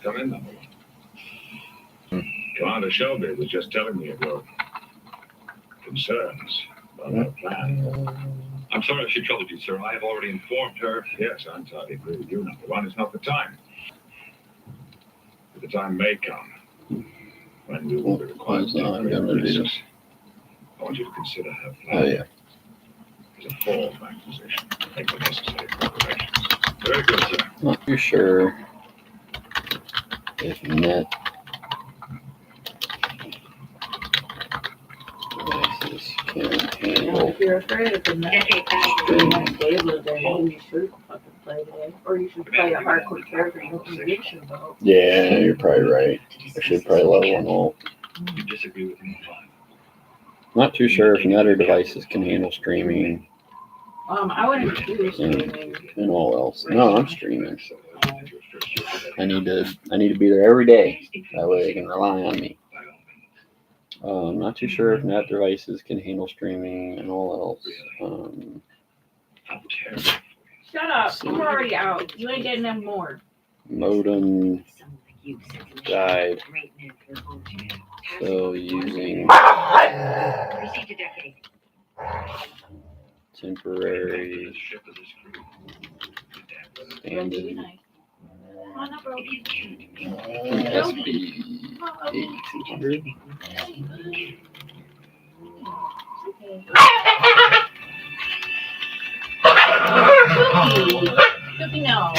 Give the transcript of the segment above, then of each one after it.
Come in, number one. Commander Shelby was just telling me of your concerns about our plan. I'm sorry if she troubled you, sir. I have already informed her. Yes, I entirely agree with you, number one. It's not the time. But the time may come when we will be required to take great risks. I want you to consider her plan as a fallback position. Make the necessary preparations. Very good, sir. Not too sure if net devices can handle. If you're afraid of the net, you might be able to then you should fucking play today. Or you should play a hardcore character you don't need to vote. Yeah, you're probably right. I should probably level one alt. You disagree with me, fine. Not too sure if net or devices can handle streaming I wouldn't do streaming. and all else. No, I'm streaming. I need to be there every day. That way they can rely on me. I'm not too sure if net devices can handle streaming and all else. Shut up. I'm already out. You ain't getting them more. Modem died. So using temporary standard SB 8200. Cookie, no.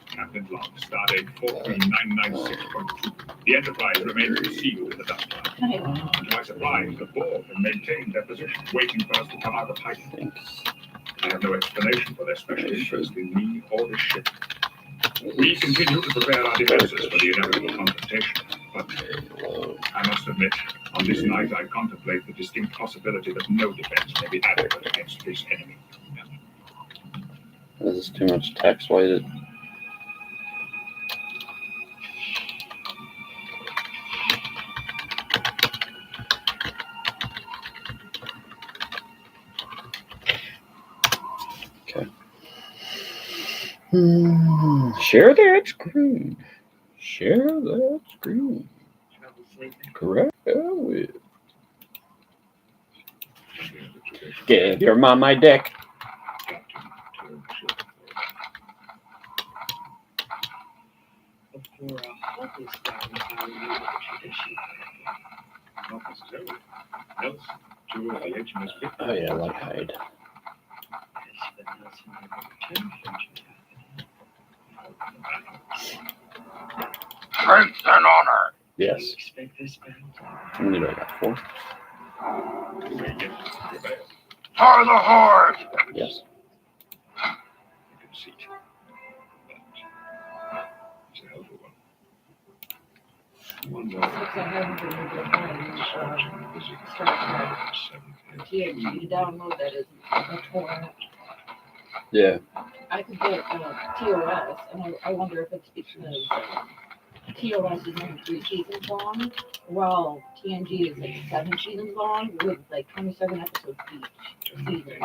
Captain Log, stardate 43996.2. The Enterprise remains concealed in the dust cloud. To my surprise, the board have maintained their position, waiting for us to come out of hiding. I have no explanation for their special interest in me or the ship. We continue to prepare our defenses for the inevitable confrontation, but I must admit, on this night I contemplate the distinct possibility that no defense may be adequate against this enemy. This is too much text. Why did share that screen. Share that screen. Correct. Give your mom my dick. Oh yeah, I like hide. Strength and honor. Yes. How many do I got? 4? For the Horde. Yes. You download that as a torrent. Yeah. I could get TOS, and I wonder if it's because TOS is only 3 seasons long, while TNG is like 7 seasons long, with like 27 episodes each season.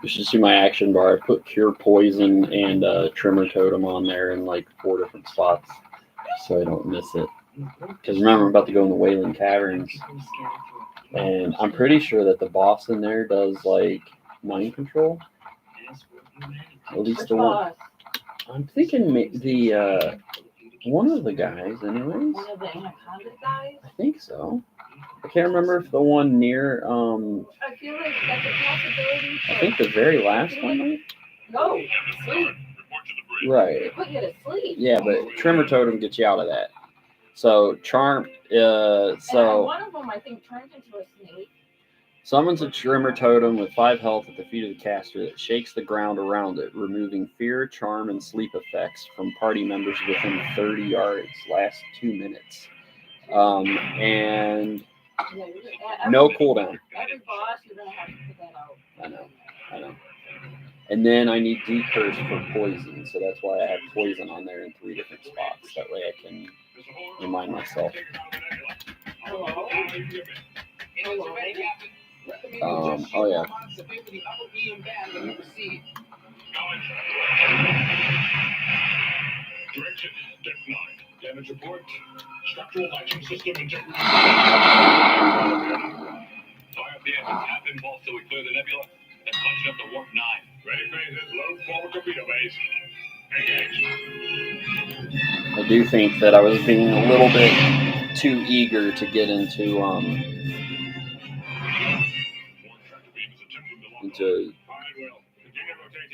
You should see my action bar. I put Cure Poison and Tremor Totem on there in like 4 different spots, so I don't miss it. Because remember, I'm about to go in the Wayland Caverns, and I'm pretty sure that the boss in there does like mind control. At least the one. I'm thinking the one of the guys, anyways. One of the Anaconda guys? I think so. I can't remember if the one near. I feel like that's a possibility. I think the very last one. Might? No, sleep. Right. They put you to sleep. Yeah, but Tremor Totem gets you out of that. So Charm. And one of them, I think, turns into a snake. Summons a Tremor Totem with 5 health at the feet of the caster that shakes the ground around it, removing fear, charm, and sleep effects from party members within 30 yards. Lasts 2 minutes. And no cooldown. Every boss, you're going to have to put that out. I know. And then I need Decurse for poison, so that's why I have poison on there in 3 different spots. That way I can remind myself. Hello? Oh yeah. Direction, Deck 9. Damage report. Structural lighting system integrity. Fire up the engines, half impulse till we clear the nebula, and punch it up to warp 9. Ready phases, load forward torpedo base. Engage. I do think that I was being a little bit too eager to get into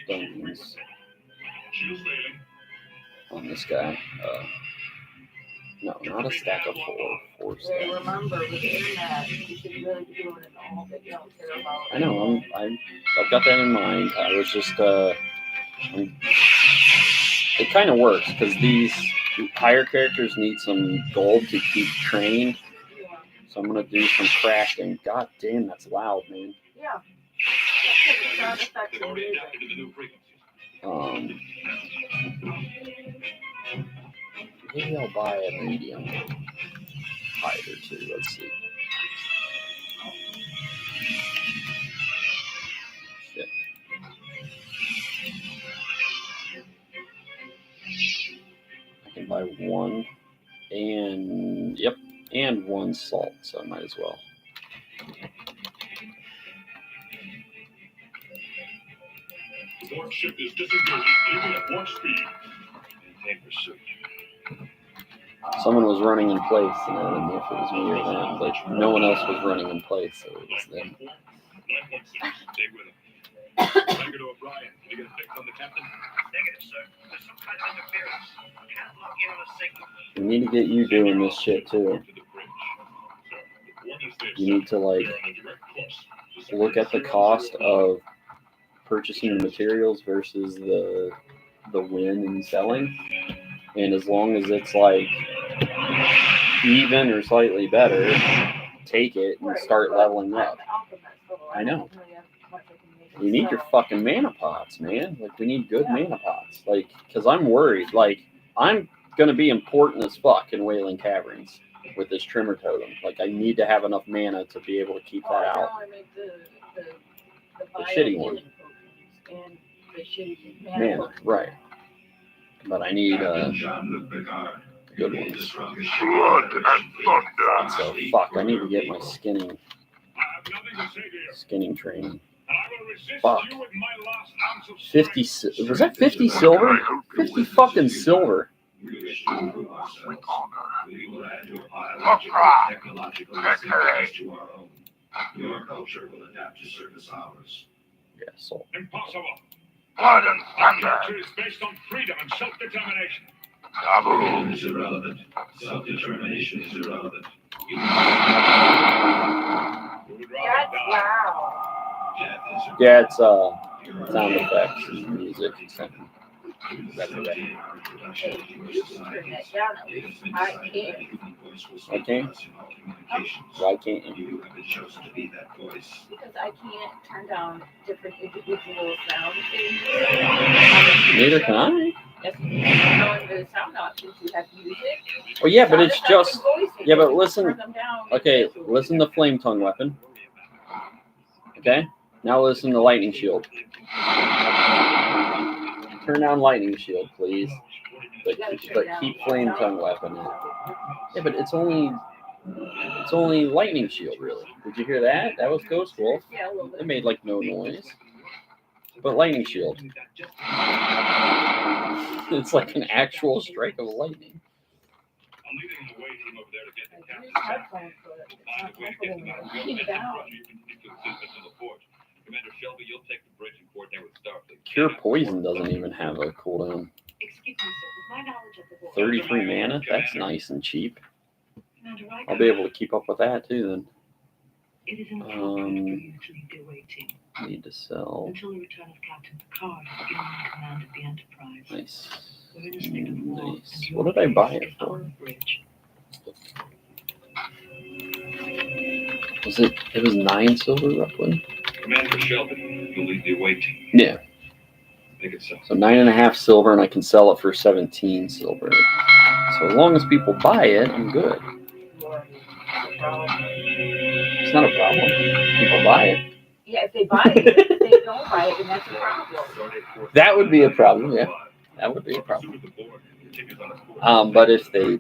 dungeons on this guy. No, not a stack of 4 stacks. Remember, with the internet, you should really be doing it all that you don't care about. I know, I've got that in mind. I was just, it kind of works, because these higher characters need some gold to keep trained. Yeah. So I'm going to do some crafting. God damn, that's loud, man. Yeah. That's the sound effects and music. Maybe I'll buy a medium hider too. Let's see. Shit. I can buy one and and 1 salt, so I might as well. Warship is disengaging, leaving at warp speed. Maintain pursuit. Someone was running in place, and I don't know if it was me or them, but no one else was running in place, so it was them. 9.6. Stay with him. Tiger to O'Brien. You get a fix on the captain? Negative, sir. There's some kind of interference. Can't lock in on a signal. We need to get you doing this shit too. To the bridge. You need to look at the cost of purchasing the materials versus the win and selling, and as long as it's like even or slightly better, take it and start leveling up. I know. You need your fucking mana pots, man. Like, we need good mana pots. Like, because I'm worried. Like, I'm gonna be important as fuck in Wailing Caverns with this trimmer totem. Like, I need to have enough mana to be able to keep that out. The shitty one. And the shitty Mana, right. But I need good ones. Blood and thunder. So, fuck, I need to get my skinning training. Fuck. 50, was that 50 silver? 50 fucking silver. Your culture will adapt to service hours. Yeah, so. Impossible. Blood and thunder. Culture is based on freedom and self-determination. Taboo. Freedom is irrelevant. Self-determination is irrelevant. We would rather That's die. loud. Yeah, it's sound effects and music. That's right. Hey, you can turn that down at least. I can't. I can't? Why can't you? Because I can't turn down different individual sound things. Neither can I. That's in the sound options. You have music. Oh yeah, but it's sound just effects, and voice. yeah, but You listen. turn them down Okay, individually. listen to Flame Tongue Weapon. Okay, now listen to Lightning Shield. Turn down Lightning Shield, please. But keep Flame Tongue Weapon in. Yeah, but it's only Lightning Shield, really. Did you hear that? That was Ghost Wolf. Yeah, a little bit. It made like no noise. But Lightning Shield. It's like an actual strike of lightning. I'm leaving the away team over there to get the I captain use back. headphones, but it's We'll find not a way to get them out. comfortable. Lean down. You can take the assistance to the forge. Commander Shelby, you'll take the bridge and coordinate with Starfleet. Cure Poison doesn't even have a cooldown. Excuse me, sir. With my knowledge of the war, 33 mana? That's nice and cheap. Commander Riker, I'll be able to keep up with that too then. it is inappropriate for you to leave the away team Need to sell. until the return of Captain Picard has given you command of the Enterprise. Nice. We're in a state of war, Nice. and What your did I buy base it is for? on the bridge. Was it? It was 9 silver roughly. Commander Shelby, you'll lead the away team. Yeah. Make it so. So 9.5 silver, and I can sell it for 17 silver. So as long as people buy it, I'm good. It's not a problem. People buy it. Yeah, if they buy it, if they don't buy it, then that's a problem. That would be a problem, yeah. That would be a problem. But if they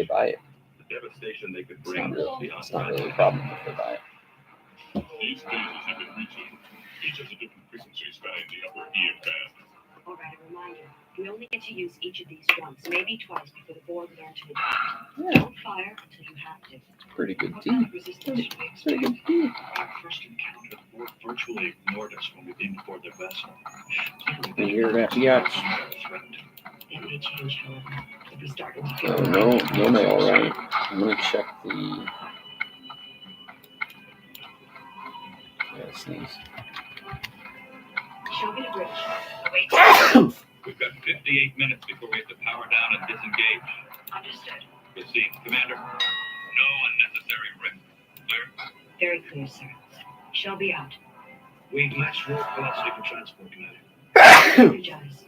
buy it, The devastation they could it's bring not really a problem if they buy it. These phases have been reaching. Each has a different frequency spanning the upper ear band. All right, a reminder. We only get to use each of these once, maybe twice, before the board learn to adapt. Yeah. Don't fire until you have to. Pretty good What tea. kind of resistance should we Pretty expect? good tea. Our first encounter, the board virtually ignored us when we came aboard their vessel. You hear that, yachts? That may change, however, if we start to Oh, no mail, right? I'm gonna check the. Yeah, sneeze. Show me the bridge. We've got 58 minutes before we have to power down and disengage. Understood. Proceed. Commander. No unnecessary risk. Clear? Very clear, sir. Shelby out. We max warp velocity for transport, Commander. Energize.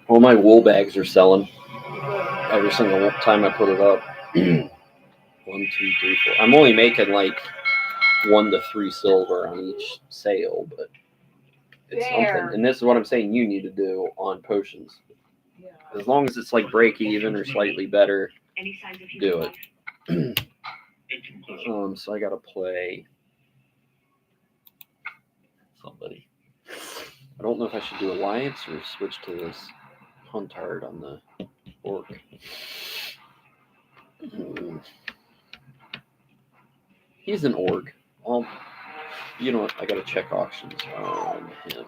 All my wool bags are selling. Every single time I put it up. 1, 2, 3, 4. I'm only making like 1 to 3 silver on each sale, but it's something. And this is what I'm saying you need to do on potions. Yeah. As long as it's like break even or slightly better, Any signs of do human it. life? In conclusion. So I gotta play somebody. I don't know if I should do Alliance or switch to this Huntard on the Orc. He's an Orc. You know what? I gotta check auctions on him.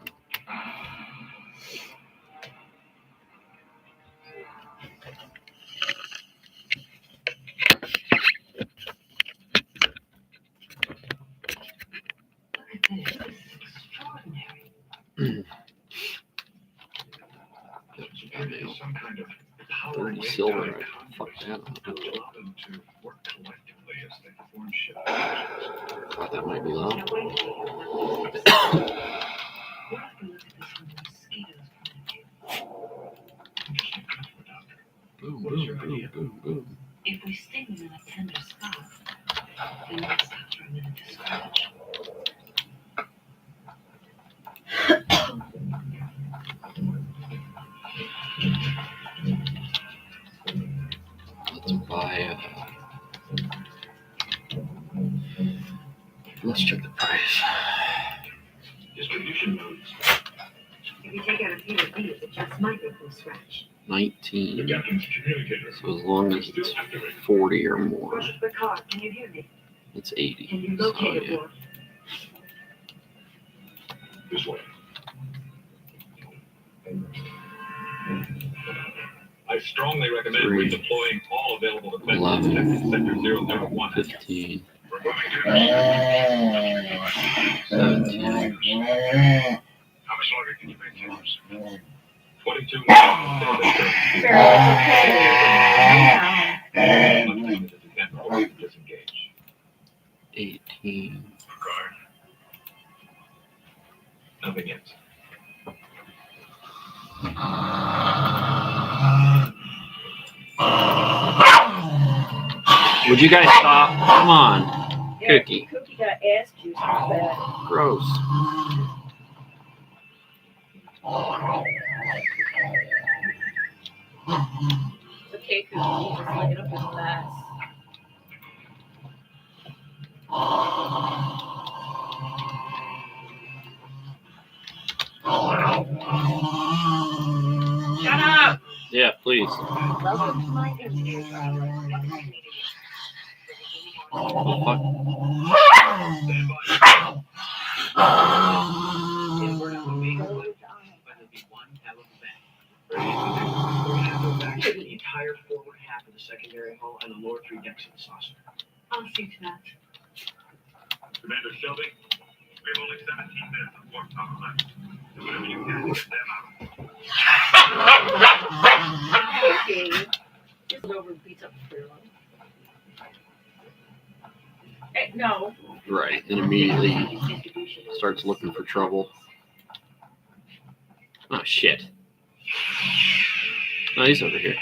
Look at this. This is extraordinary. Some kind of power 30 wave silver. down Fuck that. allow them to work collectively as they form ships. Thought that might be low. Now wait till you have this. What if we look at this from the mosquito's point of view? Boom, What is your boom, idea? boom, boom. If we sting them in a tender spot, they might stop for a minute to scratch. Let's buy let's check the price. Distribution modes. If you take out a few of these, it just might make them scratch. 19. The captain's communicator. So as long as it's 40 or more, Rush the car, can you hear me? it's 80. Can you So, locate it, yeah. Warlock? This way. I strongly recommend 3, redeploying all available defenses 11, to Sector 001. 15, We're moving to 17. How much longer can you maintain this? 22 disengage. 18. Regard. Nothing yet. Would you guys stop? Come on. Yeah, Cookie. Cookie got ass juice on bed. Gross. It's okay, Cookie. Just lick it up his ass. Shut up! Yeah, please. Love it. My engineers are Oh, fuck. And we're not moving, but it'll be one hell of a bang. We're gonna go back to the entire forward half of the secondary hull and the lower 3 decks of the saucer. I'll see to that. Commander Shelby, we have only 17 minutes of warp power left. Do whatever you can to get them out. Cookie. Just over and beats up the trailer. Hey, no. Right, and immediately starts looking for trouble. Oh, shit. No, he's over here.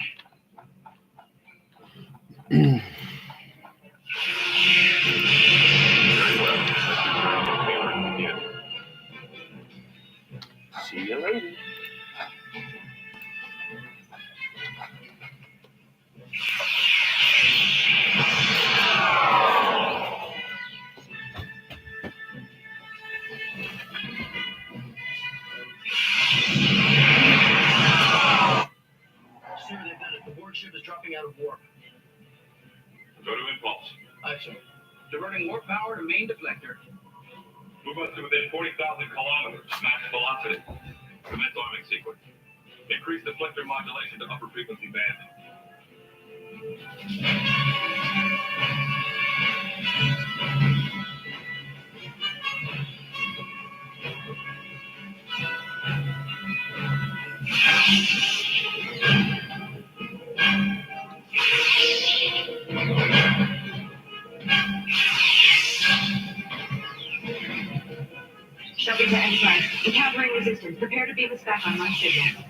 Go to impulse. Aye, sir. Diverting warp power to main deflector. Move us to within 40,000 kilometers. Max velocity. Commence arming sequence. Increase deflector modulation to upper frequency band. Shoving to Enterprise. Encountering resistance. Prepare to beam us back on my signal.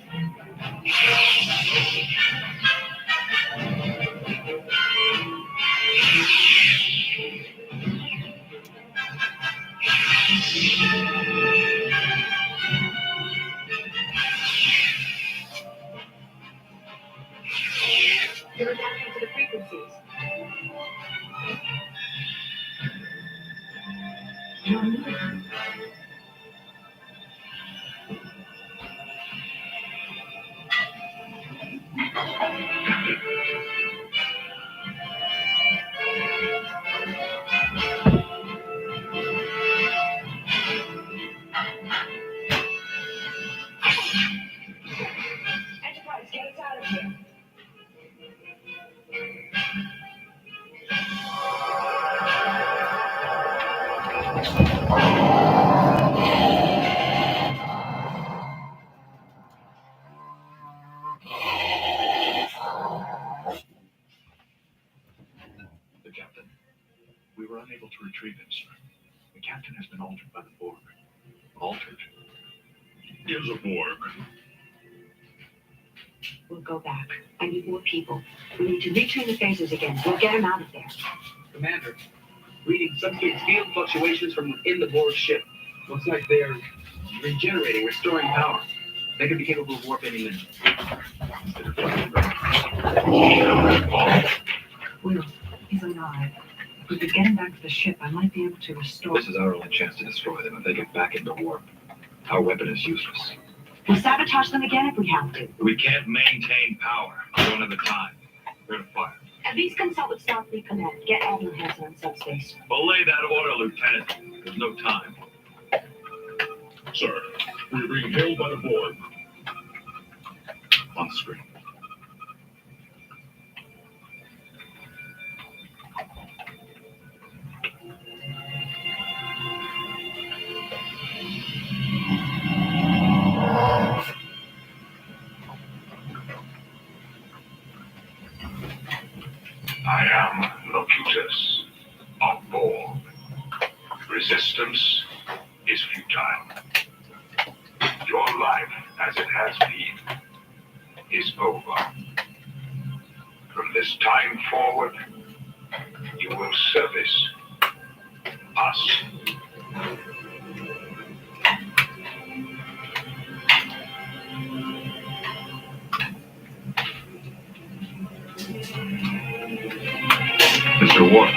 You're adapting to the frequencies. Enterprise, get us out of here. The captain. We were unable to retrieve him, sir. The captain has been altered by the Borg. Altered? Is a Borg. We'll go back. I need more people. We need to retrain the phasers again. We'll get them out of there. Commander, reading subspace field fluctuations from within the Borg ship. Looks like they're regenerating, restoring power. They could be capable of warp any minute. Will, he's alive. If we could get him back to the ship, I might be able to restore. This is our only chance to destroy them if they get back into warp. Our weapon is useless. We'll sabotage them again if we have to. We can't maintain power. One at a time. We're gonna fire. At least consult with Starfleet Command. Get all your hands on subspace. Belay that order, Lieutenant. There's no time. Sir, we are being hailed by the Borg. On the screen. I am Locutus of Borg. Resistance is futile. Your life, as it has been, is over. From this time forward, you will service us. Mr. Warlock.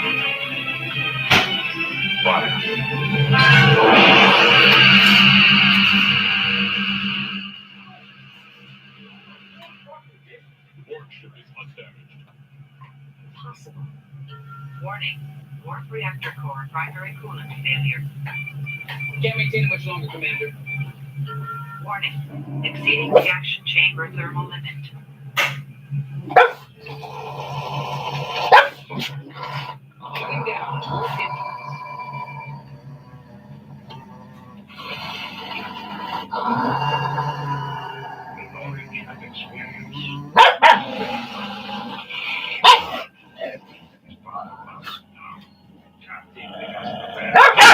Fire. The Borg ship is undamaged. Possible. Warning. Warp reactor core primary coolant failure. Can't maintain it much longer, Commander. Warning. Exceeding reaction chamber thermal limit. Shutting down. Warp engines. Knowledge and experience. Is part of us now. Tapped in because of the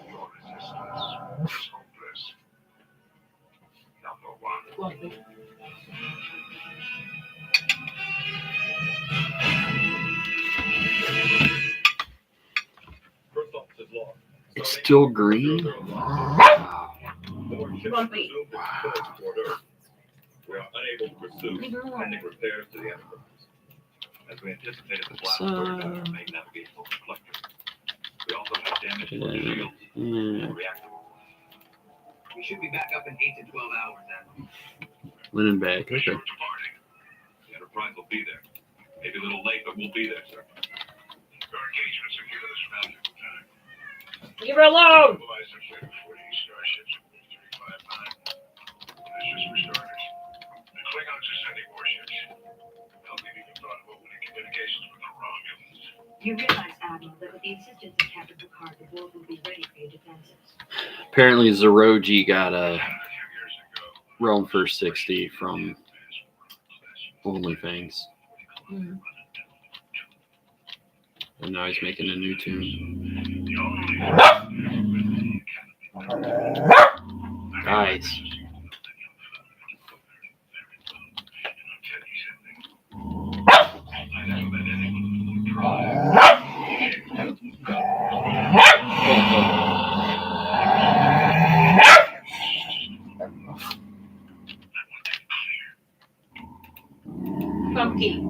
Your resistance is hopeless. Number one. First officer's log. It's still green? Borg ship Bumpy. resumed its course toward Earth. We are unable to pursue pending repairs to the Enterprise. As we anticipated, the blast burned out our main navigational deflector. We also have damage to our shields and reactor. We should be back up in 8 to 12 hours, Admiral. Linen back. Okay. The Enterprise prize will be there. Maybe a little late, but we'll be there, sir. Your engagements are giving us valuable time. Leave her alone! Mobilize the fleet before the starships at Wolf 359. That's just for starters. The Klingons are sending warships. They'll be even thought of opening communications with the Romulans. You realize, Admiral, that with the assistance of Captain Picard, the world will be ready for your defenses. Apparently, Zeroji got a A few years ago, Realm First 60 from OnlyFans. Mm. And now he's making a new tune. the only Guys. I never met anyone who tried. Funky.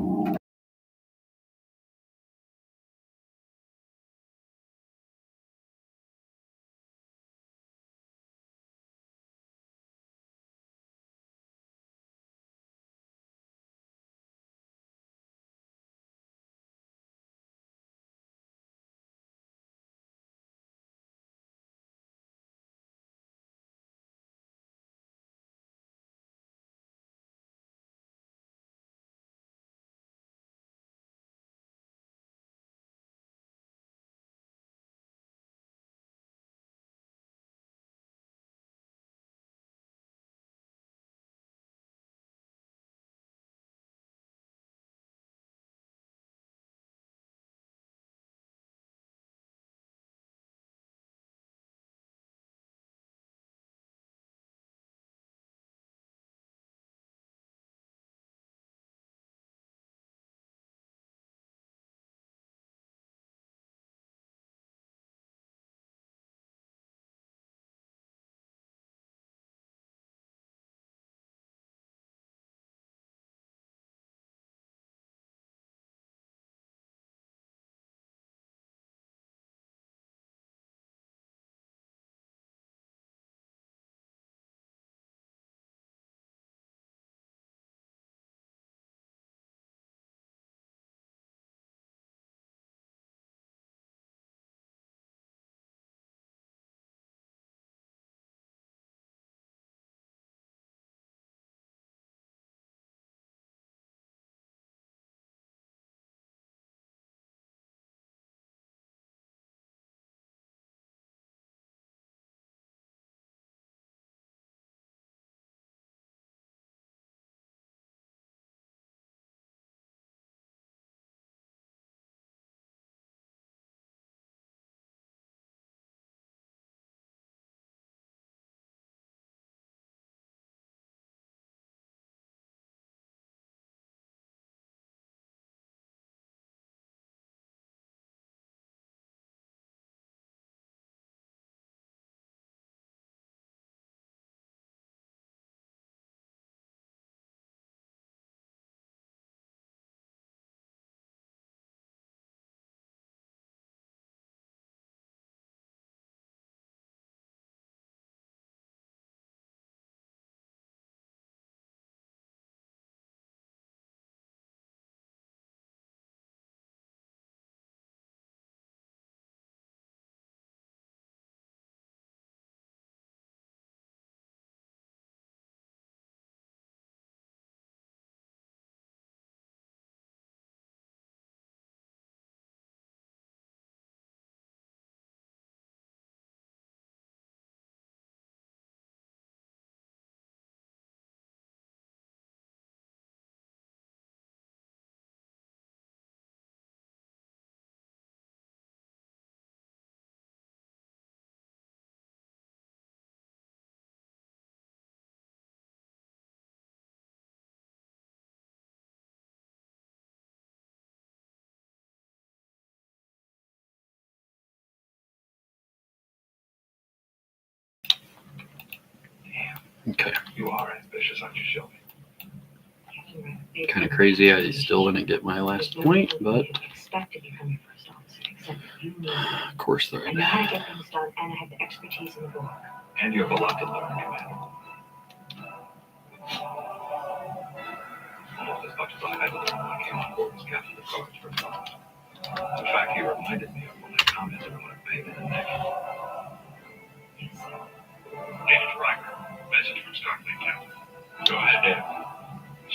Okay. You are ambitious, aren't you, Shelby? Kind of crazy I still didn't get my last point, but Expect to become your first officer, except that you need of course they're I know how to get things done, and I have the expertise in the book. And you have a lot to learn, Commander. Almost as much much as I had to when I came on board as Captain Picard's first officer. In fact, he reminded me of when I commented on a pain in the neck. Yes. Agent Riker, message from Starfleet, Captain. Go ahead, Dave.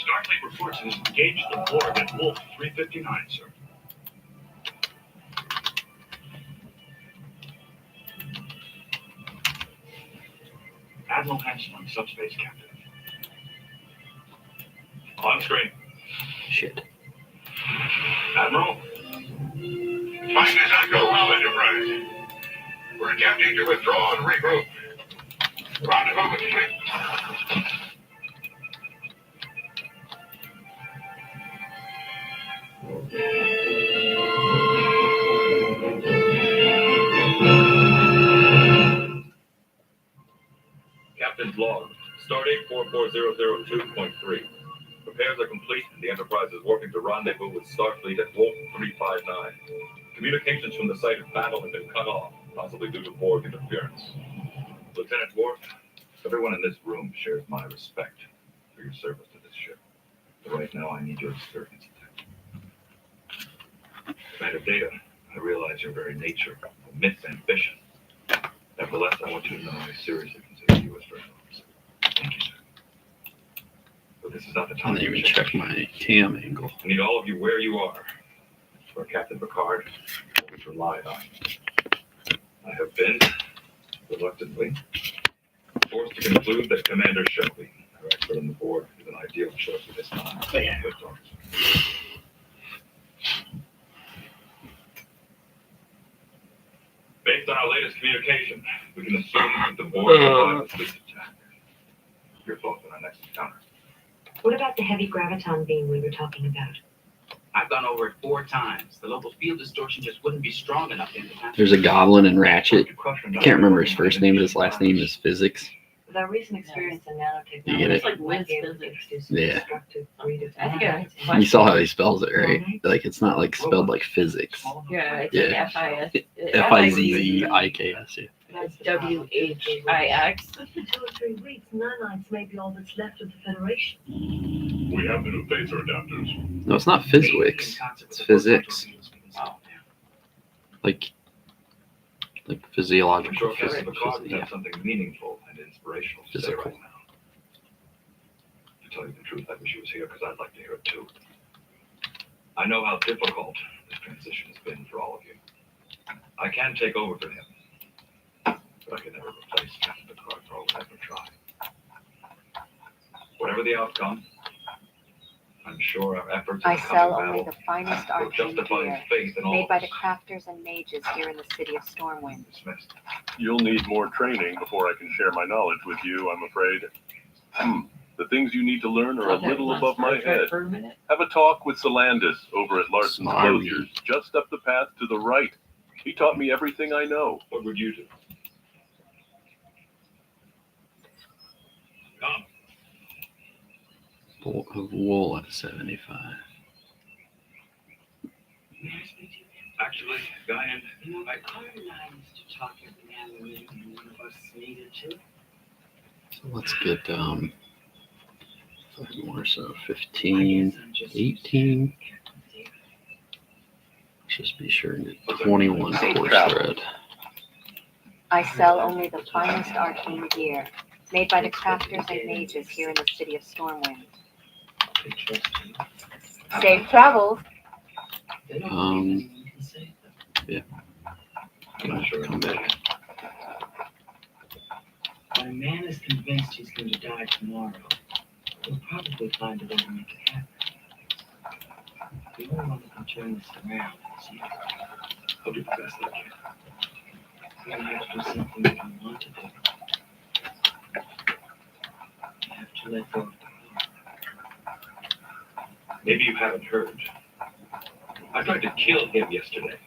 Starfleet reports it has engaged the Borg at Wolf 359, sir. Admiral Hanson on subspace, Captain. On screen. Shit. Admiral? Find this not go well, Enterprise. We're attempting to withdraw and regroup. Rendezvous with Fleet. Captain's log. Stardate 44002.3. Repairs are complete and the Enterprise is working to rendezvous with Starfleet at Wolf 359. Communications from the site of battle have been cut off, possibly due to Borg interference. Lieutenant Worf, everyone in this room shares my respect for your service to this ship. But right now, I need your experience. Commander Data, I realize your very nature omits ambition. Nevertheless, I want you to know I seriously consider you as first officer. Thank you, sir. But this is not the I time didn't to even check my cam angle. I need all of you where you are. For Captain Picard, always relied on. I have been, reluctantly, forced to conclude that Commander Shelby, our expert on the board, is an ideal choice at this time. Good officer. Based on our latest communication, we can assume that the board survived this attack. Your thoughts on our next encounter? What about the heavy graviton beam we were talking about? I've gone over it 4 times. The local field distortion just wouldn't be strong enough in the time. There's a goblin in Ratchet. I can't remember his first name, but his last name is Physics. With our recent experience in nanotechnology, You get it? It's like we might Wiz be able to physics. introduce some Yeah. destructive creative I think elements I- You saw how he spells it, right? Like, it's not like spelled like physics. Yeah, it's Yeah. like F-I-S. F-I-Z-Z-I-K-S, yeah. That's the W-H-I-X. But for 2 or 3 weeks, nanites may be all that's left of the Federation. We have the new phaser adapters. No, it's not Physics. It's physics. Oh, Like I'm physiological sure Captain physics. Picard would Yeah. have something meaningful and inspirational to say Physical. right now. To tell you the truth, I wish he was here because I'd like to hear it too. I know how difficult this transition has been for all of you. I can take over for him, but I can never replace Captain Picard for all I ever try. Whatever the outcome, I'm sure our efforts in I the sell coming only battle the finest will arcane justify gear, his faith in all made of by us. the crafters and mages here in the city of Stormwind. Dismissed. You'll need more training before I can share my knowledge with you, I'm afraid. The things you need to learn are a little above my head. For a minute. Have a talk with Solandis over at Larson's Smarmy. Closures, just up the path to the right. He taught me everything I know. What would you do? Come. Bolt of wool at 75. may I speak to you? Actually, Guyan, You know, Picard and I used to talk every now and then when one of us needed to. So let's get 5 more, so I 15, guess I'm just 18. Let's just be sure and get 21 force thread. I sell only the finest arcane gear, made by the crafters and mages here in the city of Stormwind. They trust you. Safe travels! They don't Um, believe anyone can save them. I'm not sure. Come back. When a man is convinced he's going to die tomorrow, he'll probably find a way to make it happen. The only one that can turn this around is you. I'll do the best I can. You don't have to do something that you want to do. You have to let go of the Maybe you haven't heard. I tried to kill him yesterday.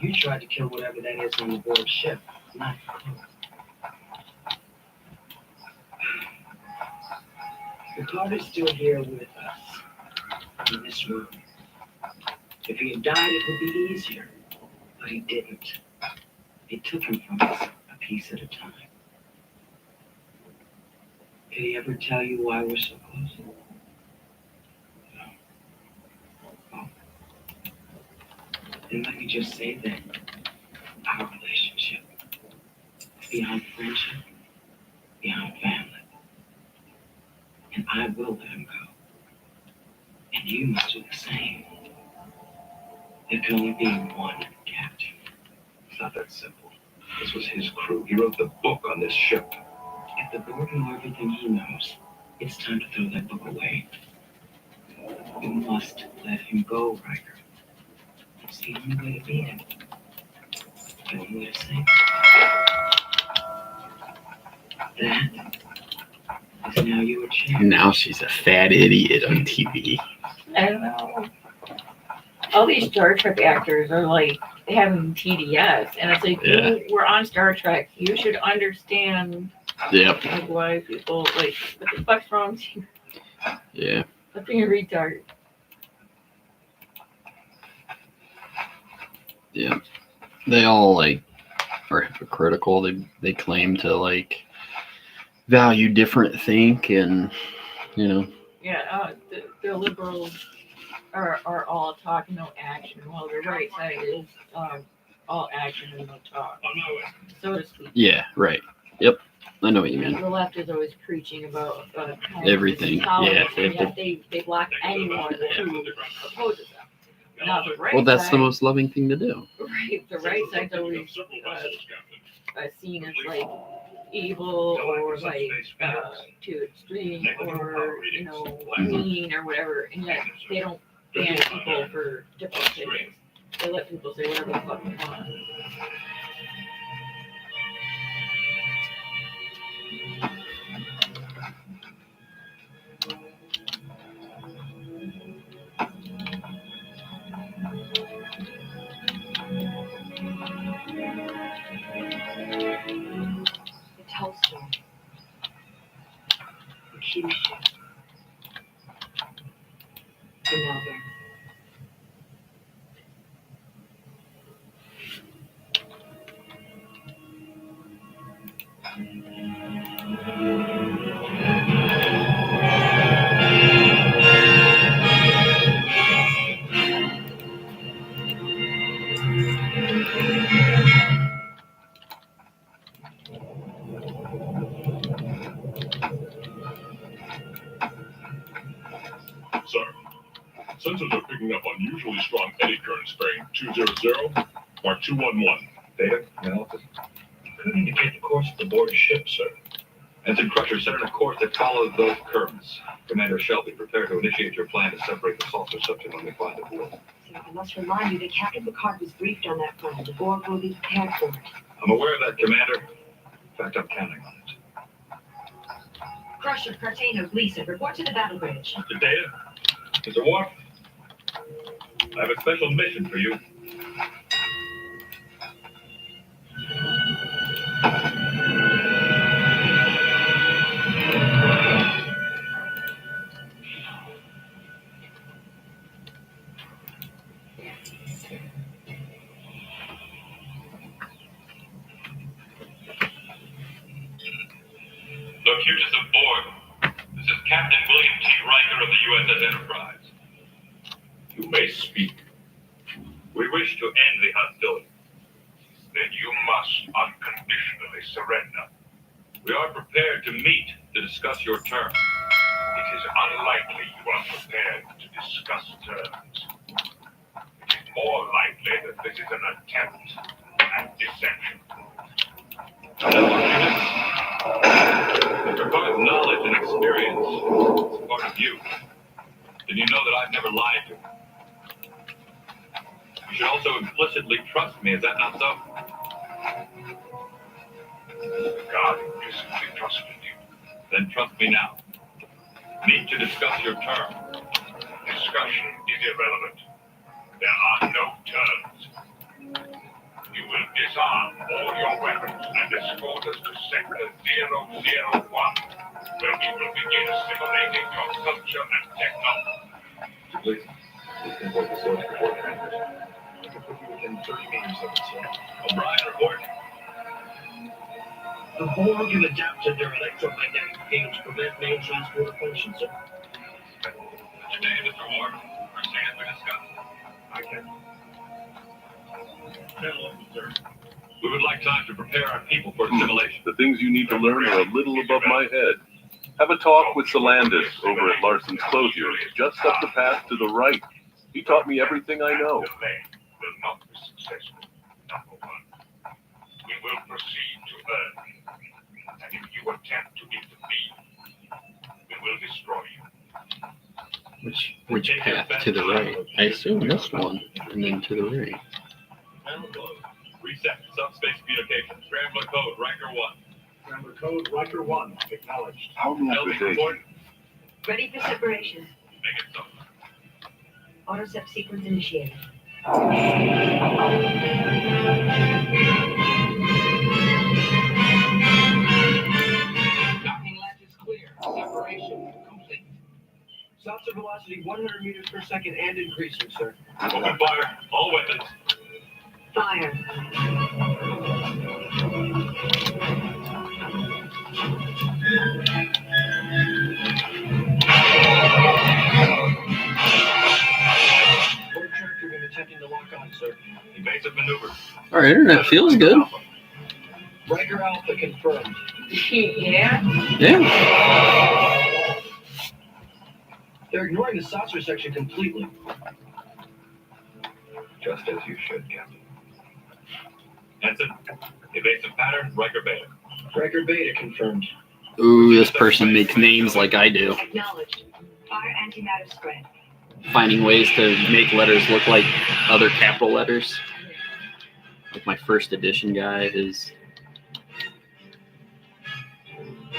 You tried to kill whatever that is on the board ship, not the crew. Picard is still here with us, in this room. If he had died, it would be easier, but he didn't. He took him from us a piece at a time. Did he ever tell you why we're so close? No. And let me just say that our relationship is beyond friendship, beyond family. And I will let him go. And you must do the same. There can only be one captain. It's not that simple. This was his crew. He wrote the book on this ship. If the board know everything he knows, it's time to throw that book away. You must let him go, Riker. It's the only way to beat him. The only way to save him. That is now your chance. Now she's a fat idiot on TV. I don't know. All these Star Trek actors are like having TDS, and it's like, Yeah. you were on Star Trek. You should understand Yep. like why people like what the fuck's wrong with you? Yeah. Stop being a retard. Yeah. They all like are hypocritical. They claim to like value different think and you know. Yeah, the liberals are all talk, no action. Well, the right side is all action and no talk, so to speak. Yeah. Right. Yep. I know what you And mean. the left is always preaching about Everything. tolerance, Yeah. and yet they block anyone who opposes them. Now the right Well, that's side, the most loving thing to do. right, the right side's always seen as like evil or like too extreme or mean or whatever, and yet they don't ban people for different opinions. They let people say whatever the fuck they want. The Tolstoy. The Kyushu. The Melbourne. Sir, sensors are picking up unusually strong eddy currents bearing 200 or 211. Data analysis. Could indicate the course of the board ship, sir. Ensign Crusher, set in a course that follows those currents. Commander Shelby, prepare to initiate your plan to separate the saucer section when we find it. So I must remind you that Captain Picard was briefed on that front. The Borg will be prepared for it. I'm aware of that, Commander. In fact, I'm counting on it. Crusher, Cartano, Gleason, report to the battle bridge. The data? Mr. Worf, I have a special mission for you. The Fugitive Borg. This is Captain William T. Riker of the USS Enterprise. You may speak. We wish to end the hostility. Then you must unconditionally surrender. We are prepared to meet to discuss your terms. It is unlikely you are prepared to discuss terms. It is more likely that this is an attempt at deception. I know what you do. Mr. Picard's knowledge and experience is part of you. Then you know that I've never lied to you. You should also implicitly trust me, is that not so? God implicitly trusted you. Then trust me now. Need to discuss your terms. Discussion is irrelevant. There are no terms. You will disarm all your weapons and escort us to Sector 001, where we will begin assimilating your culture and technology. Please, pinpoint the source before the transmission. I can put you within 30 meters of it, sir. O'Brien, report. The Borg have adapted their electromagnetic field to prevent main transporter function, sir. Today, Mr. Ward, proceed as we discussed. I can. We would like time to prepare our people for assimilation. The things you need to learn are a little above my head. Have a talk with Solandis over at Larson's Clothier, just up the path to the right. He taught me everything I know. Delay will not be successful. Number one, we will proceed to Earth. And if you attempt to intervene, we will destroy you. Which path to the right? I assume this one, and then to the right. Reset subspace communication. Scrambler code Riker 1. Scrambler code Riker 1. Acknowledged. How LV navigation? report. Ready for separation. Make it so. Autosep sequence initiated. Docking latch is clear. Separation complete. Saucer velocity 100 meters per second and increasing, sir. Open fire. All weapons. Fire. Board tractor been attempting to lock on, sir. Evasive maneuver. Our internet feels good. Riker Alpha confirmed. Yeah. Yeah. They're ignoring the saucer section completely. Just as you should, Captain. Henson, evasive pattern, Riker Beta. Riker Beta confirmed. Ooh, this person makes names like I do. Acknowledged. Fire antimatter spread. Finding ways to make letters look like other capital letters. Like my first edition guy is.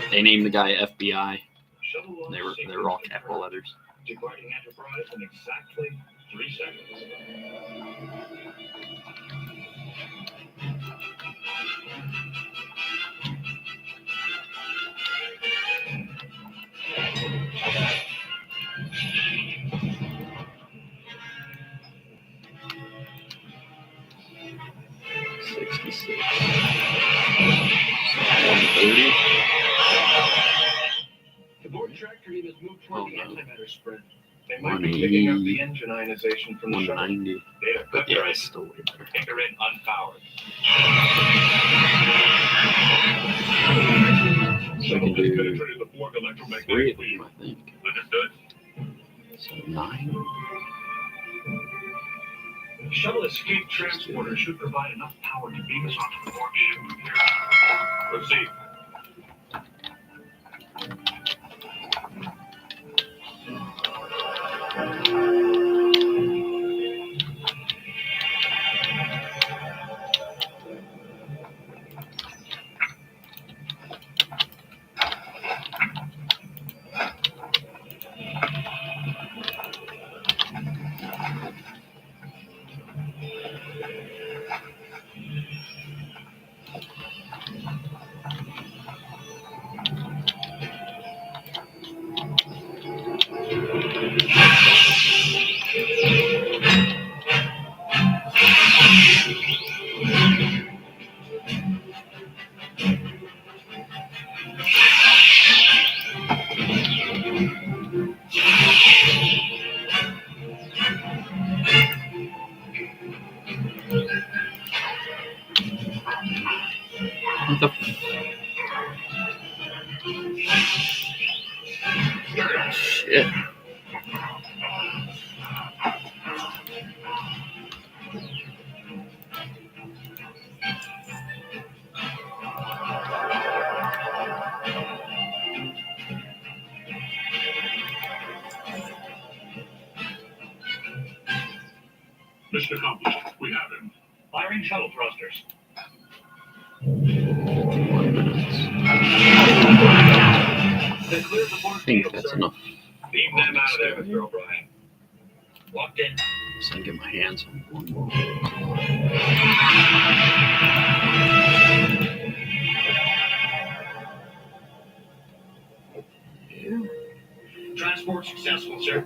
They named the guy FBI. Shuttle launch They were all capital letters. Departing Enterprise in exactly 3 seconds. The board tractor team has moved toward the Oh, no. antimatter spread. They might be picking up the engine ionization from the shuttle. 190. Data But yeah, vector it's in. still way better. Anchor in unpowered. So I Shuttle can has do penetrated the Borg 3 electromagnetic of them, field. I think. Understood. So 9. Shuttle escape transporter should provide enough power to beam us onto the Borg ship from here. Proceed. What the shit? Mission accomplished. We have him. Firing shuttle thrusters. 51 minutes. They cleared the I board think field, that's sir. enough. Beam them out of there, Mr. O'Brien. Locked in. So I can get my hands on one more. Transport successful, sir.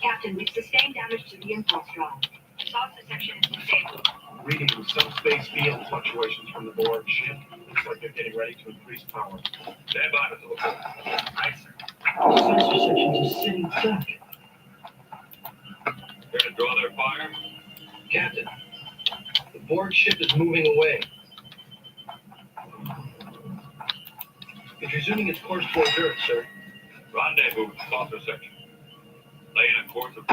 Captain, we've sustained damage to the impulse drive. Saucer section is disabled. Reading subspace field fluctuations from the board ship. Looks like they're getting ready to increase power. Stand by, Mr. LaForge. Aye, sir. The sensor sections are sitting duck. Here to draw their fire? Captain, the board ship is moving away. It's resuming its course towards Earth, sir. Rendezvous, saucer section. Lay in a course of...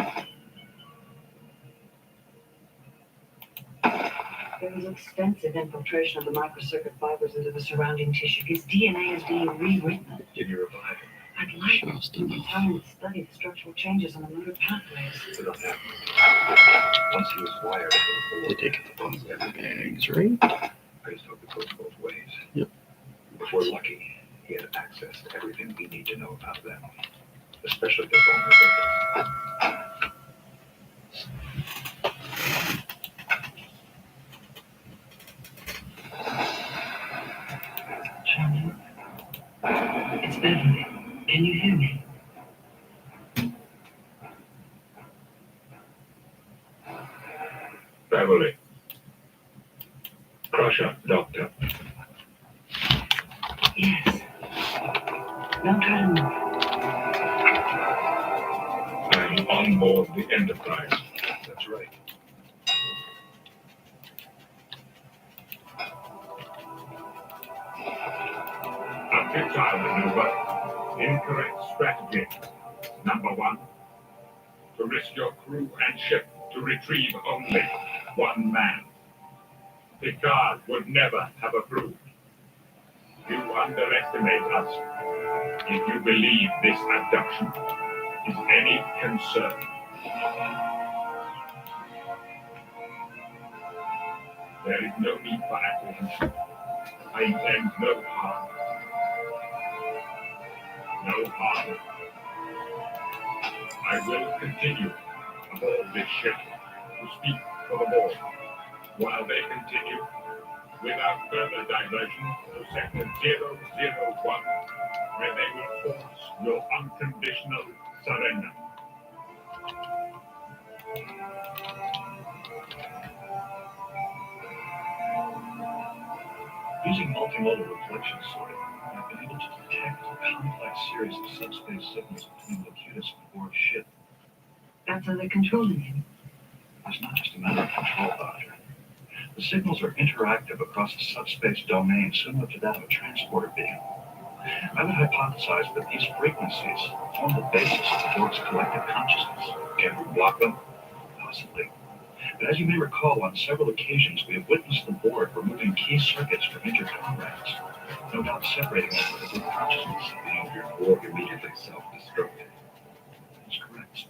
There is extensive infiltration of the microcircuit fibers into the surrounding tissue. His DNA is being rewritten. Give me a revive. I'd like Just you can enough. tell him to study the structural changes on the motor pathways. It'll happen. Once he was wired into the They board, take bags, right? I just hope it goes both ways. Yep. If we're lucky, he had access to everything we need to know about them, especially their vulnerabilities. Shaman, it's Beverly. Can you hear me? Beverly. Crusher, Doctor. Yes. Don't try to move. I'm on board the Enterprise. That's right. A futile maneuver. Incorrect strategy. Number one, to risk your crew and ship to retrieve only one man. Picard would never have approved. You underestimate us. If you believe this abduction is any concern. There is no need for apprehension. I intend no harm. No harm. I will continue aboard this ship to speak for the board, while they continue, without further diversion, to Sector 001, where they will force your unconditional surrender. Using multimodal reflection sorting, I've been able to detect a complex series of subspace signals between Locutus and the board ship. That's how they're controlling him. It's not just a matter of control, Doctor. The signals are interactive across a subspace domain similar to that of a transporter beam. I would hypothesize that these frequencies form the basis of the board's collective consciousness. Can we block them? Possibly. But as you may recall, on several occasions we have witnessed the board removing key circuits from intercom racks, no doubt separating them from the group consciousness. And your board immediately self-destructed. That's correct.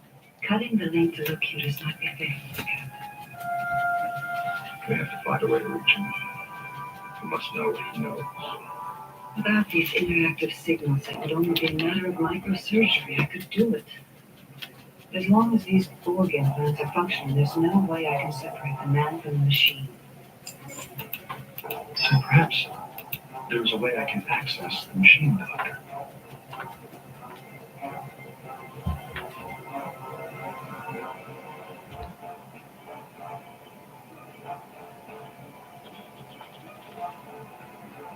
Cutting the link to Locutus might be fatal. We have to find a way to reach him. We must know what he knows. Without these interactive signals, it would only be a matter of microsurgery. I could do it. As long as these Borg implants are functioning, there's no way I can separate the man from the machine. So perhaps there is a way I can access the machine, Doctor.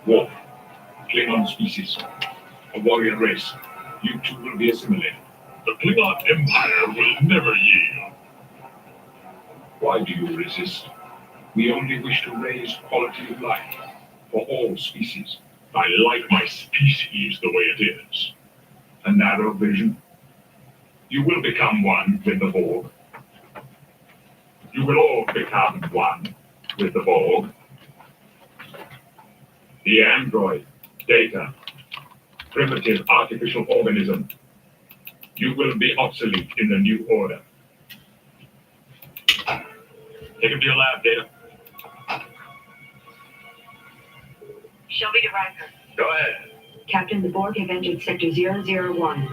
Wolf, Klingon species, a warrior race. You two will be assimilated. The Klingon Empire will never yield. Why do you resist? We only wish to raise quality of life for all species. I like my species the way it is. A narrow vision. You will become one with the Borg. You will all become one with the Borg. The android, Data, primitive artificial organism. You will be obsolete in the new order. Take him to your lab, Data. Shelby to Riker. Go ahead. Captain, the Borg have entered Sector 001.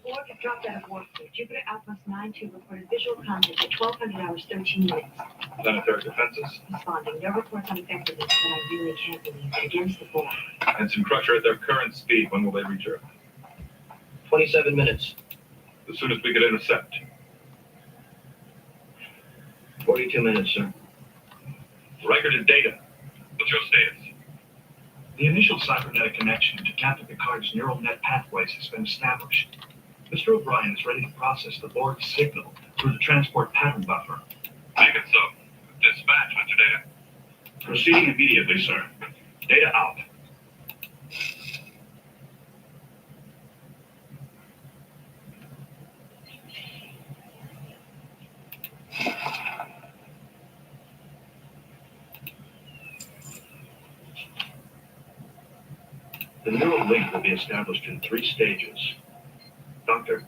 Borg have dropped out of warfare. Jupiter Outpost 9-2 reported visual contact at 1200 hours, 13 minutes. Planetary defenses. Responding. No reports on effectiveness, but I really can't believe it. Against the Borg. And some crusher at their current speed. When will they reach Earth? 27 minutes. The soonest we could intercept. 42 minutes, sir. Record and data. What's your status? The initial cybernetic connection to Captain Picard's neural net pathways has been established. Mr. O'Brien is ready to process the Borg signal through the transport pattern buffer. Make it so. Dispatch, Mr. Data. Proceeding immediately, sir. Data out. The neural link will be established in 3 stages. Doctor,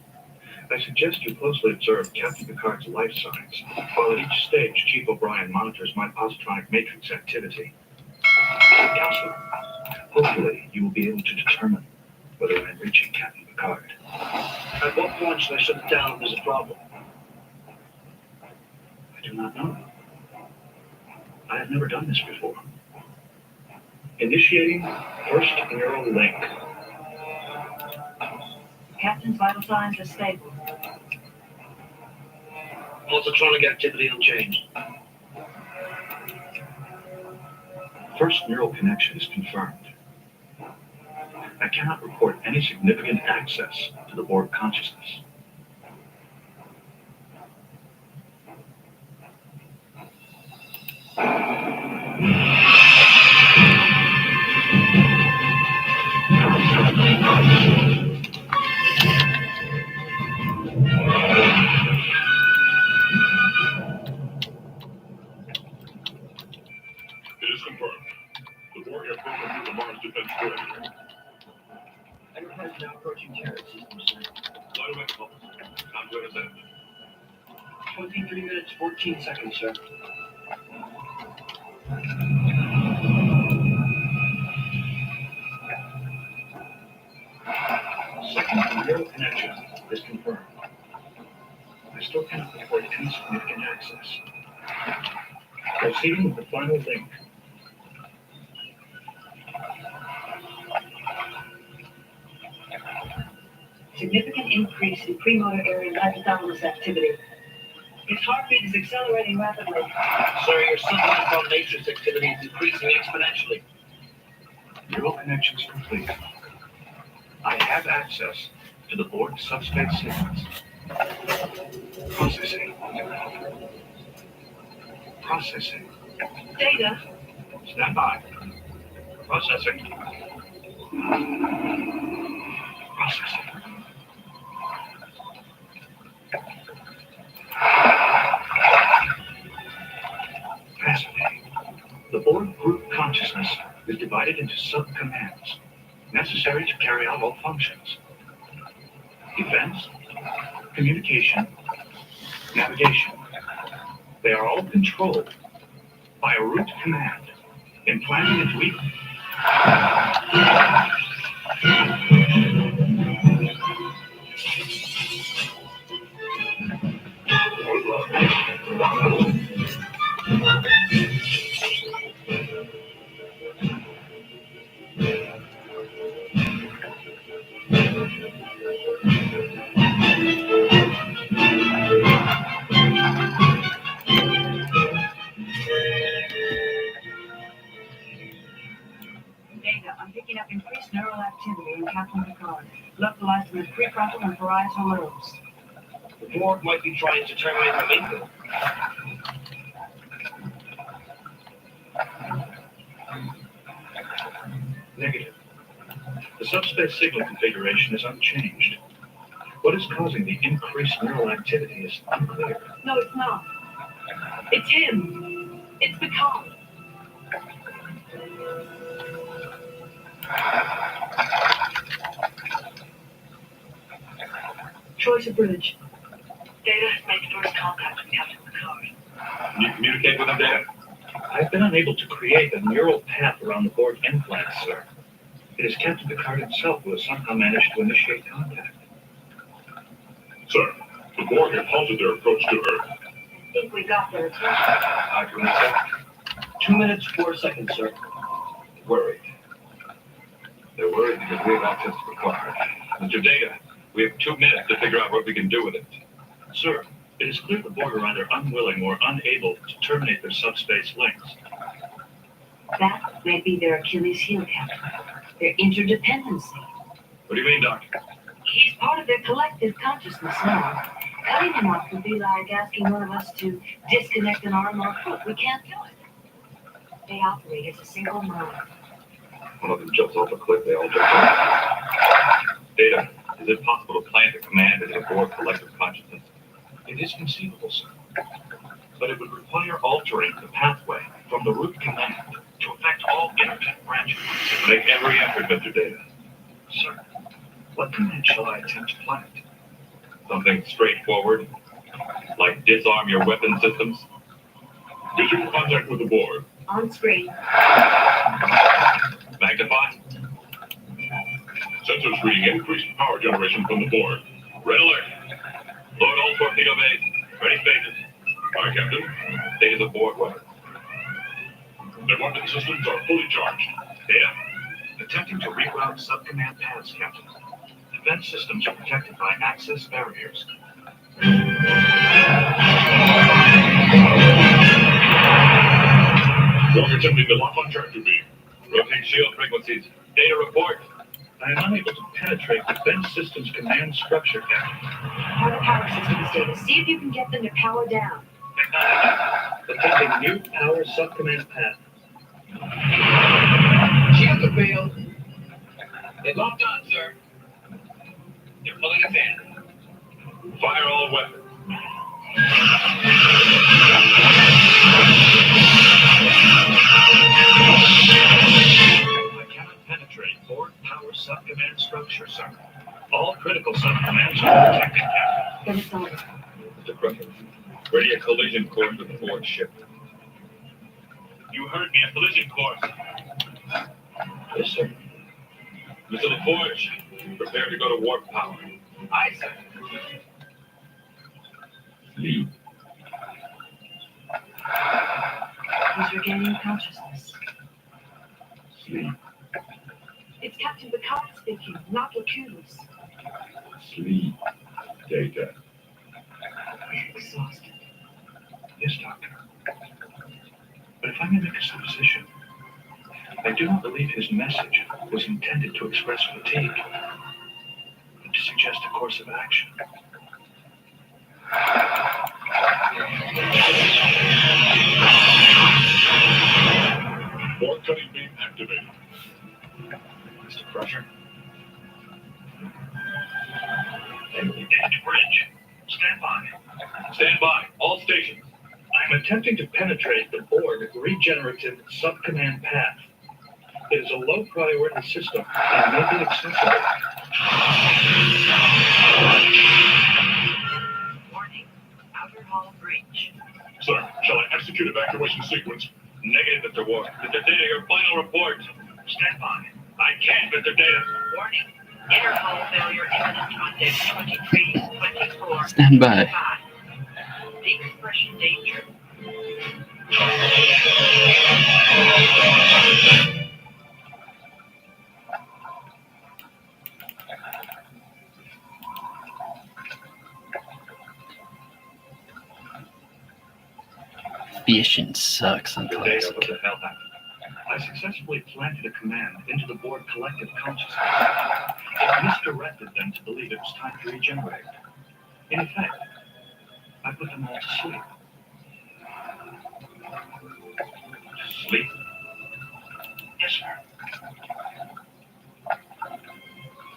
I suggest you closely observe Captain Picard's life signs, while at each stage Chief O'Brien monitors my positronic matrix activity. Counselor, hopefully you will be able to determine whether I'm reaching Captain Picard. At what point should I shut it down if there's a problem? I do not know. I have never done this before. Initiating first neural link. Captain's vital signs are stable. Positronic activity unchanged. First neural connection is confirmed. I cannot report any significant access to the Borg consciousness. It is confirmed. The Borg have broken through the Mars defense perimeter. Enterprise now approaching Terrace systems. Load away the pulse. Time to intercept. 23 minutes, 14 seconds, sir. Second neural connection is confirmed. I still cannot report any significant access. Proceeding with the final link. Significant increase in premotor area hypothalamus activity. His heartbeat is accelerating rapidly. Sir, your submental matrix activity is increasing exponentially. Neural connections complete. I have access to the Borg subspace signals. Processing. Processing. Data. Stand by. Processing. Processing. Fascinating. The Borg group consciousness is divided into sub-commands necessary to carry out all functions. Defense, communication, navigation. They are all controlled by a root command implanted into each. Data. I'm picking up increased neural activity in Captain Picard, localized in the prefrontal and parietal lobes. The Borg might be trying to terminate the link. Negative. The subspace signal configuration is unchanged. What is causing the increased neural activity is unclear. No, it's not. It's him. It's Picard. Choice of bridge. Data has made first contact with Captain Picard. Can you communicate with them, Data? I've been unable to create a neural path around the Borg implants, sir. It is Captain Picard himself who has somehow managed to initiate contact. Sir, the Borg have halted their approach to Earth. I think we got their attention. Accurate, sir. 2 minutes, 4 seconds, sir. Worried. They're worried because we have access to the car. Mr. Data, we have 2 minutes to figure out what we can do with it. Sir, it is clear the Borg are either unwilling or unable to terminate their subspace links. That may be their Achilles heel, Captain. Their interdependency. What do you mean, Doctor? He's part of their collective consciousness now. Cutting him off would be like asking one of us to disconnect an arm or a foot. We can't do it. They operate as a single mind. One of them jumps off a cliff, they all jump off. Data, is it possible to plant a command into the Borg collective consciousness? It is conceivable, sir. But it would require altering the pathway from the root command to affect all internet branches. Make every effort, Mr. Data. Sir, what command shall I attempt to plant? Something straightforward, like disarm your weapon systems. Visual contact with the Borg. On screen. Magnify. Sensors reading increased power generation from the Borg. Red alert. Load all torpedo bays. Ready phases. Aye, Captain. State of the Borg weapon. Their weapon systems are fully charged. Data. Attempting to reroute subcommand paths, Captain. Defense systems are protected by access barriers. Borg attempting to lock on tractor beam. Rotate shield frequencies. Data report. I am unable to penetrate defense systems command structure, Captain. How the power systems data. See if you can get them to power down. Attempting new power subcommand path. Shields are failed. It's locked on, sir. They're pulling us in. Fire all weapons. I cannot penetrate Borg power subcommand structure, sir. All critical subcommands are protected, Captain. Get us on. Mr. Crusher, ready a collision course with the Borg ship. You heard me, a collision course. Yes, sir. Mr. LaForge, prepare to go to warp power. Aye, sir. Leave. He's regaining consciousness. Sleep. It's Captain Picard speaking, not Lacunus. Sleep. Data. We're exhausted. Yes, Doctor. But if I may make a supposition, I do not believe his message was intended to express fatigue, but to suggest a course of action. Borg cutting beam activated. Mr. Crusher? Engage bridge. Stand by. Stand by. All stations. I'm attempting to penetrate the Borg regenerative subcommand path. It is a low priority system and may be accessible. Warning. Outer hull breach. Sir, shall I execute evacuation sequence? Negative, Mr. Ward. Mr. Data, your final report. Stand by. I can't, Mr. Data. Warning. Inner hull failure imminent on deck 23, 24, Stand by. 25. Decompression danger. Aviation sucks in Mr. Data, classic. what the hell happened? I successfully planted a command into the Borg collective consciousness. It misdirected them to believe it was time to regenerate. In effect, I put them all to sleep. Sleep. Yes, sir.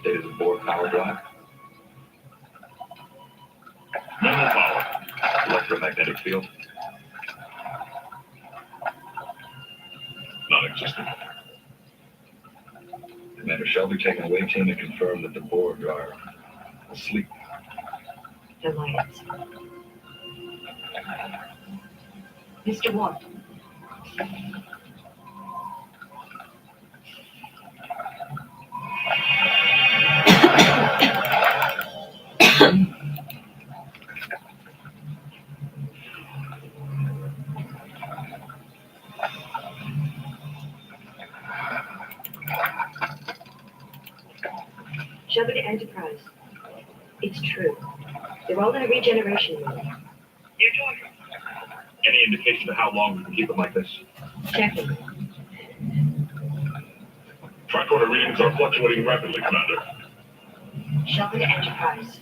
State of the Borg power drive. Minimal power. Electromagnetic field. Non-existent. Commander Shelby, taking away team and confirm that the Borg are asleep. Delighted. Mr. Ward. They're all in a regeneration mode. You're talking. Any indication of how long we can keep it like this? Checking. Tricorder readings are fluctuating rapidly, Commander. Shaman to Enterprise.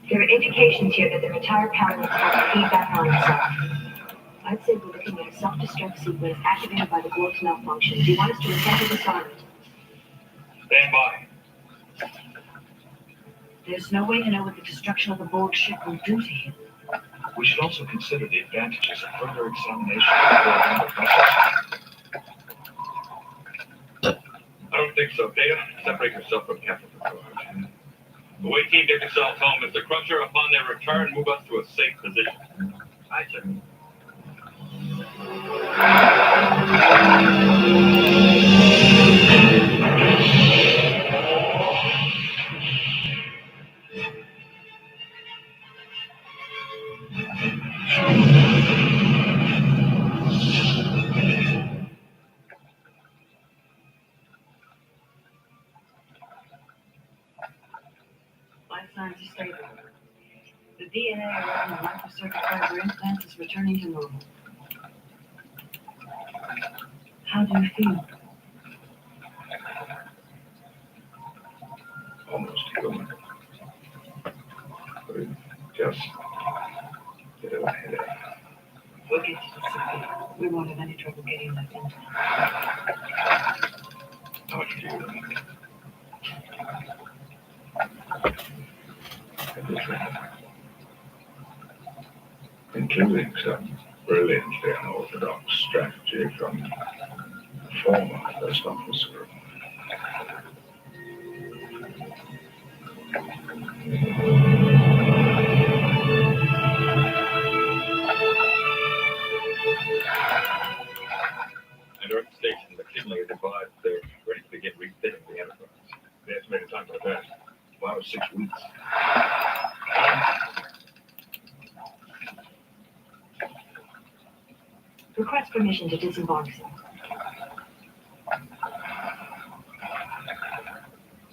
There are indications here that their entire power is about to feed back on itself. I'd say we're looking at a self-destruct sequence activated by the Borg's malfunction. Do you want us to attempt to disarm it? Stand by. There's no way to know what the destruction of the Borg ship will do to him. We should also consider the advantages of further examination of the Borg process. I don't think so. Data, separate yourself from Captain Picard. The way team get yourself home, Mr. Crusher, upon their return, move us to a safe position. Aye, sir. Life signs are stable. The DNA around the microcircuit fiber implants is returning to normal. How do you feel? Almost human. But it just a little headache. We'll get you to sleep. We won't have any trouble getting that in. How much do you think? Including some brilliantly unorthodox strategy from the former First Officer. And Earth Station, McKinley has advised they're ready to begin refitting the Enterprise. The estimated time for that, 5 or 6 weeks. Request permission to disembark, sir.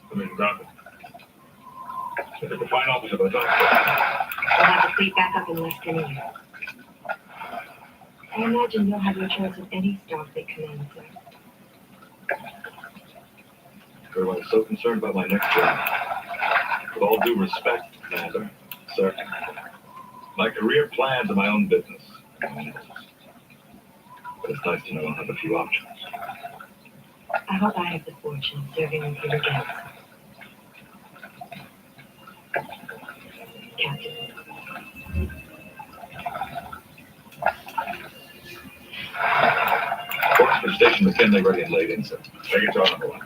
I mean, granted. If it's the fine officer by the time. We'll have the fleet back up in less than a year. I imagine you'll have your choice of any Starfleet command, sir. Everyone's so concerned about my next job. With all due respect, Commander, sir, my career plans are my own business. But it's nice to know I'll have a few options. I hope I have the fortune of serving with you again. Captain. Course for Station McKinley ready and laid in, sir. Take it to number 1.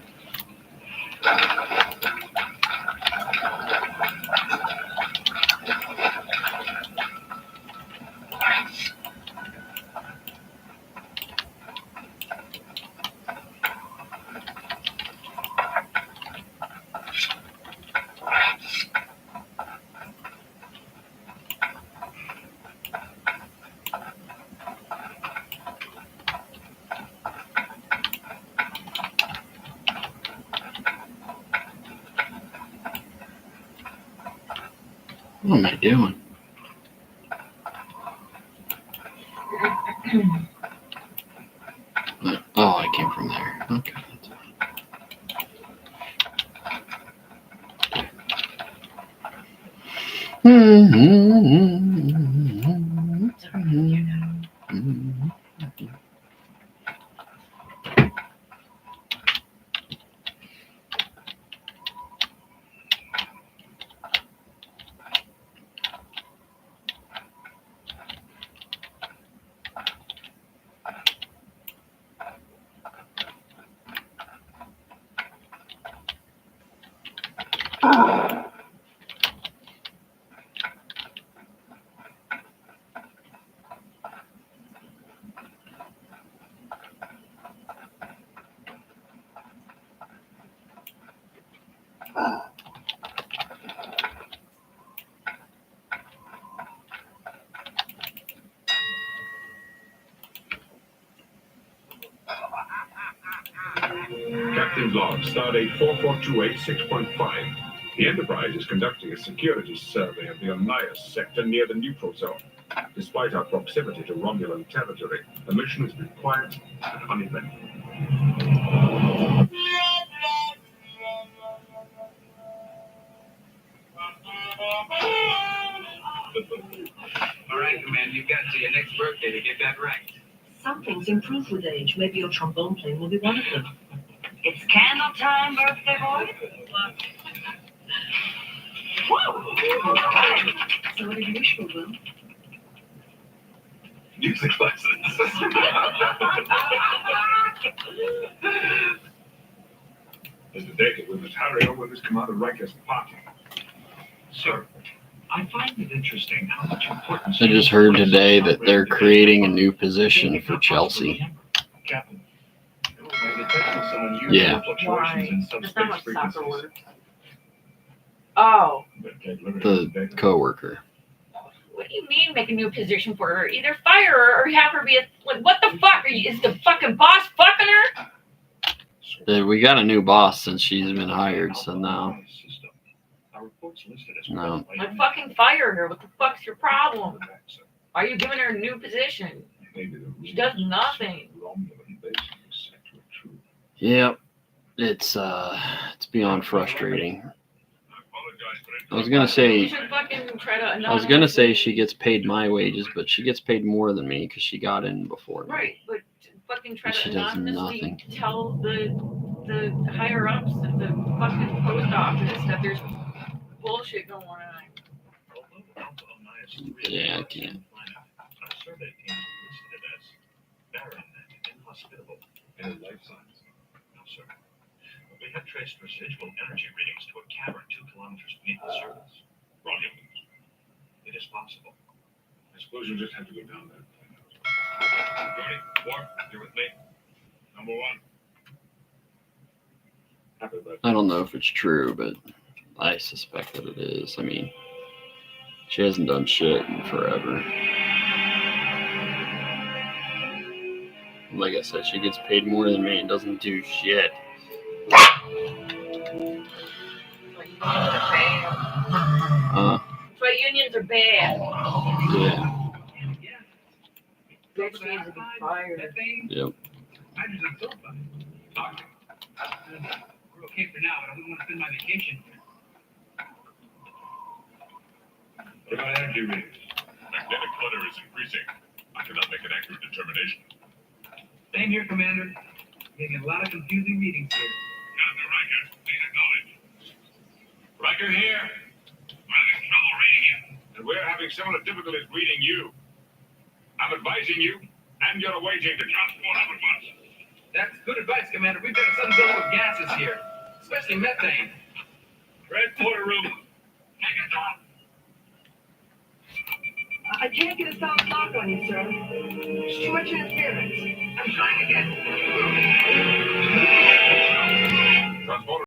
What am I doing? Oh, I came from there. Okay. Captain's log, stardate 4428 6.5. The Enterprise is conducting a security survey of the Alliance sector near the neutral zone. Despite our proximity to Romulan territory, the mission has been quiet and uneventful. All right, Commander, you've got to your next birthday to get that right. Some things improve with age. Maybe your trombone playing will be one of them. It's candle time, birthday boy. So what did you wish for, Will? Music lessons. Mr. Deckard, we must hurry on with this Commander Riker's party. Sir, I find it interesting how much importance... I just heard today that they're creating a new position for Chelsea. Captain, we're detecting some unusual Yeah. fluctuations in That's not subspace how frequencies. soccer works. Oh, The coworker. what do you mean make a new position for her? Either fire her or have her be a, like, what the fuck? Is the fucking boss fucking her? We got a new boss since she's been hired, so now. Our reports listed as No. Like, fucking fire her. What the fuck's your problem? Why are you giving her a new position? She does nothing. Yep. It's beyond frustrating. I was gonna You say should fucking try to. I was gonna say she gets paid my wages, but she gets paid more than me because she got in before me. Right, but fucking try She to does anonymously nothing. tell the higher ups at the fucking post office that there's bullshit going on. Yeah, I can't. Our survey team listed it as barren and inhospitable in life signs. No, sir. We have traced residual energy readings to a cavern 2 kilometers beneath the surface. Romulans. It is possible. I suppose you'll just have to go down there. Jody, Warp, you're with me. Number one. Happy birthday. I don't know if it's true, but I suspect that it is. I mean, she hasn't done shit in forever. Like I said, she gets paid more than me and doesn't do shit. That's why unions are bad. Yeah. Bitch needs to be fired. Yep. I just don't about it. Talk to me. We're okay for now, but I wouldn't want to spend my vacation here. What about energy readings? Magnetic clutter is increasing. I cannot make an accurate determination. Same here, Commander. Getting a lot of confusing readings here. Commander Riker, please acknowledge. Riker here. We're having trouble reading you. And we're having similar difficulties reading you. I'm advising you and your away team to transport up at once. That's good advice, Commander. We've got a sudden buildup of gases here, especially methane. Transporter room. Take it off. I can't get a solid lock on you, sir. There's too much interference. I'm trying again.